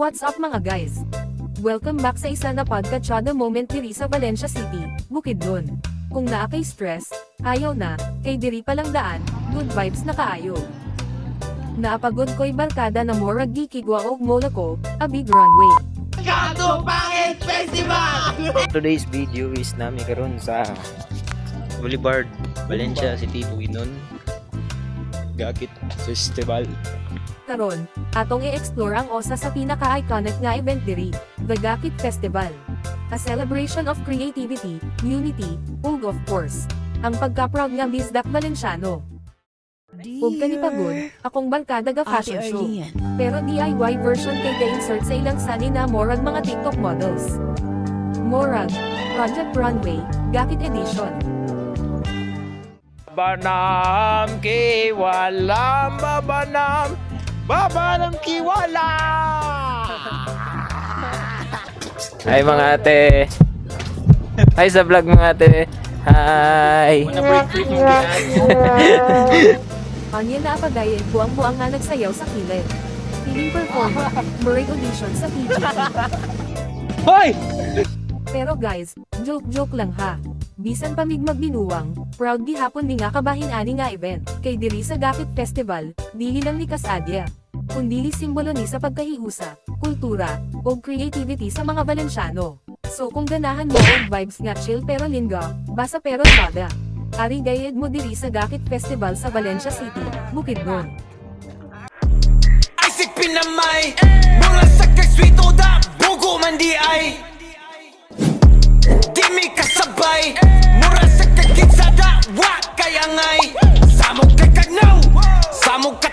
What's up mga guys? Welcome back sa isa na podcast moment diri sa Valencia City, Bukidnon. Kung naa kay stress, ayaw na, kay diri palang daan, good vibes na kaayo. Naapagod ko'y barkada na morag gikigwa og mola ko, a big runway. Gato Pangit Festival! Today's video is namin karon sa Boulevard, Valencia City, Bukidnon. Gakit Festival. Karon, atong i-explore ang osa sa pinaka-iconic nga event diri, the Gakit Festival. A celebration of creativity, unity, ug of course, ang pagka-proud nga Bisdak Valenciano. Ug kanipagod, akong barkada ga fashion show. Pero DIY version kay ga-insert sa ilang sani na morag mga TikTok models. Morag, Project Runway, Gakit Edition. Babanam kiwalam, babanam kiwala. Hi mga ate. Hi sa vlog mga ate. Hi. Anya na apagayin, buang-buang nga nagsayaw sa kilid. Feeling performer, Murray audition sa PGP. Hoy! Pero guys, joke lang ha. Bisan pa mig magbinuwang, proud di hapon ni nga kabahin ani nga event, kay diri sa Gakit Festival, dili lang ni kasadya. Kundili simbolo ni sa pagkahiusa, kultura, o creativity sa mga Valenciano. So kung ganahan mo og vibes nga chill pero lingga, basa pero nada. Ari gayed mo diri sa Gakit Festival sa Valencia City, Bukidnon. Isaac Pinamay Mula sa kagswito da Bugo man di ay Di mi kasabay Mura sa kagitsada Wa kayangay Samog kay kagnaw Samog ka